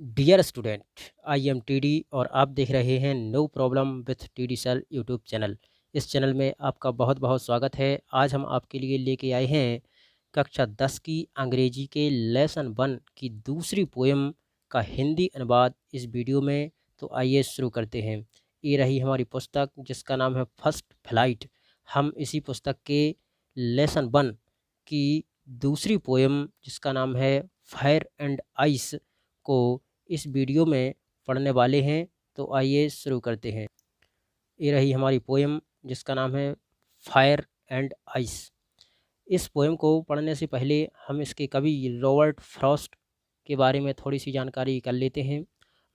Dear student, I am TD और आप देख रहे हैं no problem with TD sir YouTube channel. इस चैनल में आपका बहुत बहुत स्वागत है। आज हम आपके लिए लेके आए हैं कक्षा 10 की अंग्रेजी के लेसन 1 की दूसरी पोएम का हिंदी अनुवाद इस वीडियो में। तो आइए शुरू करते हैं। ये रही हमारी पुस्तक जिसका नाम है फर्स्ट फ्लाइट। हम इसी पुस्तक के लेसन 1 की दूसरी पोएम जिसका नाम है फायर एंड आइस को इस वीडियो में पढ़ने वाले हैं। तो आइए शुरू करते हैं। ये रही हमारी पोएम जिसका नाम है फायर एंड आइस। इस पोएम को पढ़ने से पहले हम इसके कवि रॉबर्ट फ्रॉस्ट के बारे में थोड़ी सी जानकारी कर लेते हैं।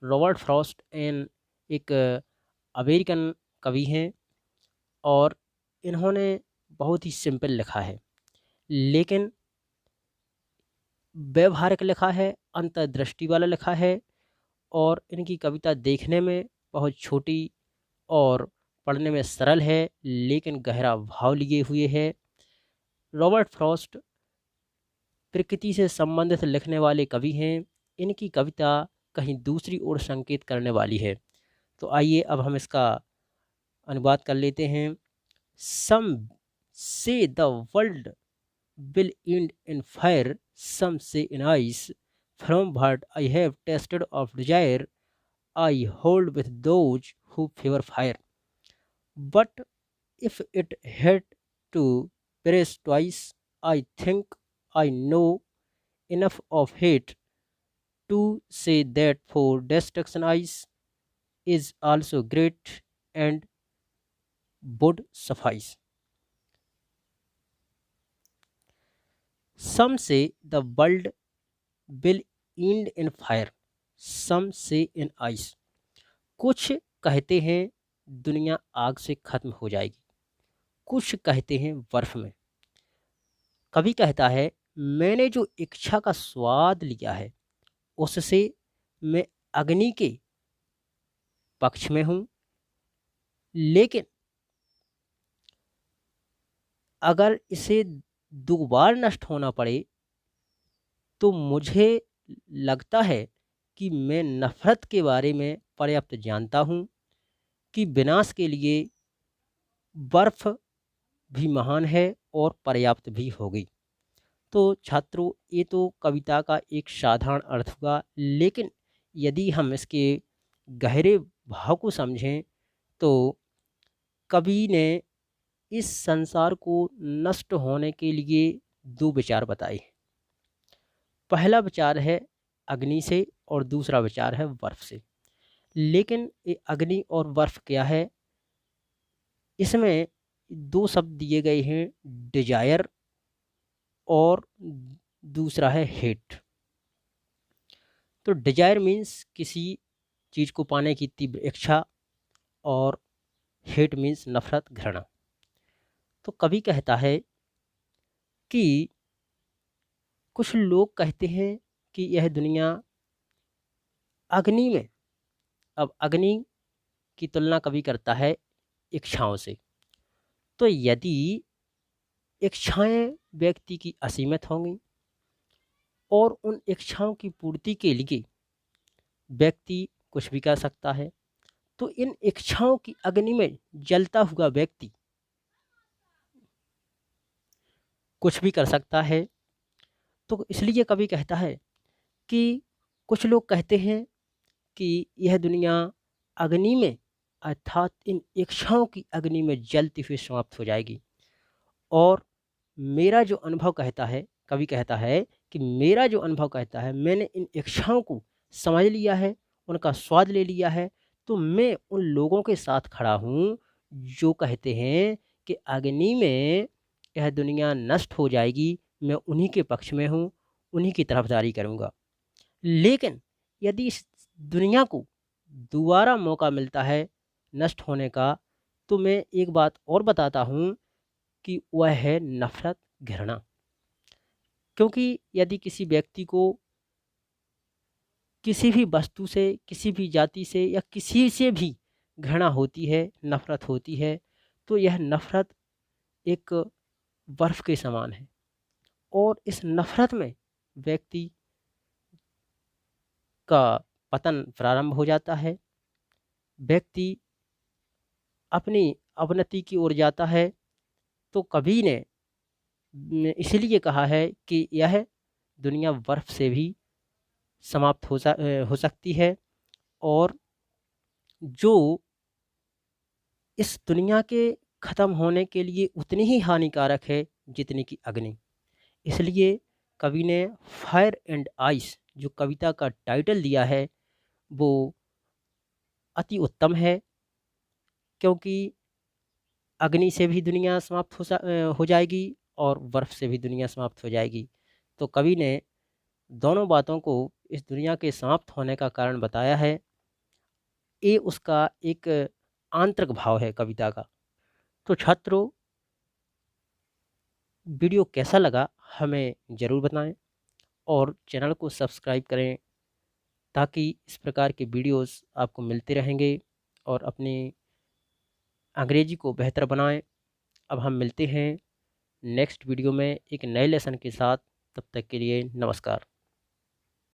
रॉबर्ट फ्रॉस्ट एक अमेरिकन कवि हैं और इन्होंने बहुत ही सिंपल लिखा है, लेकिन व्यवहारिक लिखा है, अंतर्दृष्टि वाला लिखा है और इनकी कविता देखने में बहुत छोटी और पढ़ने में सरल है, लेकिन गहरा भाव लिए हुए है। रॉबर्ट फ्रॉस्ट प्रकृति से संबंधित लिखने वाले कवि हैं। इनकी कविता कहीं दूसरी ओर संकेत करने वाली है। तो आइए अब हम इसका अनुवाद कर लेते हैं। सम से the world will end in fire, some say in ice. From what I have tasted of desire, I hold with those who favor fire. But if it had to perish twice, I think I know enough of hate to say that for destruction ice is also great and would suffice. Some say the world will end in fire, some say in ice. कुछ कहते हैं दुनिया आग से खत्म हो जाएगी, कुछ कहते हैं बर्फ में। कवि कहता है मैंने जो इच्छा का स्वाद लिया है उससे मैं अग्नि के पक्ष में हूँ, लेकिन अगर इसे दो बार नष्ट होना पड़े तो मुझे लगता है कि मैं नफ़रत के बारे में पर्याप्त जानता हूँ कि विनाश के लिए बर्फ भी महान है और पर्याप्त भी होगी। तो छात्रों, ये तो कविता का एक साधारण अर्थ हुआ, लेकिन यदि हम इसके गहरे भाव को समझें तो कवि ने इस संसार को नष्ट होने के लिए दो विचार बताए। पहला विचार है अग्नि से और दूसरा विचार है बर्फ से। लेकिन ये अग्नि और बर्फ क्या है? इसमें दो शब्द दिए गए हैं, डिजायर और दूसरा है हेट। तो डिजायर मीन्स किसी चीज़ को पाने की तीव्र इच्छा और हेट मीन्स नफरत, घृणा। तो कवि कहता है कि कुछ लोग कहते हैं कि यह दुनिया अग्नि में, अब अग्नि की तुलना कवि करता है इच्छाओं से। तो यदि इच्छाएं व्यक्ति की असीमित होंगी और उन इच्छाओं की पूर्ति के लिए व्यक्ति कुछ भी कर सकता है, तो इन इच्छाओं की अग्नि में जलता हुआ व्यक्ति कुछ भी कर सकता है। तो इसलिए कवि कहता है कि कुछ लोग कहते हैं कि यह दुनिया अग्नि में, अर्थात इन इच्छाओं की अग्नि में जलती हुई समाप्त हो जाएगी। और मेरा जो अनुभव कहता है, कवि कहता है कि मेरा जो अनुभव कहता है, मैंने इन इच्छाओं को समझ लिया है, उनका स्वाद ले लिया है। तो मैं उन लोगों के साथ खड़ा हूँ जो कहते हैं कि अग्नि में यह दुनिया नष्ट हो जाएगी। मैं उन्हीं के पक्ष में हूँ, उन्हीं की तरफदारी करूँगा। लेकिन यदि इस दुनिया को दोबारा मौका मिलता है नष्ट होने का, तो मैं एक बात और बताता हूँ कि वह है नफ़रत, घृणा। क्योंकि यदि किसी व्यक्ति को किसी भी वस्तु से, किसी भी जाति से या किसी से भी घृणा होती है, नफ़रत होती है, तो यह नफ़रत एक बर्फ़ के समान है और इस नफ़रत में व्यक्ति का पतन प्रारंभ हो जाता है। व्यक्ति अपनी अवनति की ओर जाता है। तो कवि ने इसलिए कहा है कि यह दुनिया बर्फ से भी समाप्त हो सकती है, और जो इस दुनिया के ख़त्म होने के लिए उतनी ही हानिकारक है जितनी कि अग्नि। इसलिए कवि ने फायर एंड आइस जो कविता का टाइटल दिया है वो अति उत्तम है, क्योंकि अग्नि से भी दुनिया समाप्त हो जाएगी और बर्फ़ से भी दुनिया समाप्त हो जाएगी। तो कवि ने दोनों बातों को इस दुनिया के समाप्त होने का कारण बताया है। ये उसका एक आंतरिक भाव है कविता का। तो छात्रों, वीडियो कैसा लगा हमें ज़रूर बताएं और चैनल को सब्सक्राइब करें, ताकि इस प्रकार के वीडियोस आपको मिलते रहेंगे और अपनी अंग्रेजी को बेहतर बनाएं। अब हम मिलते हैं नेक्स्ट वीडियो में एक नए लेसन के साथ। तब तक के लिए नमस्कार।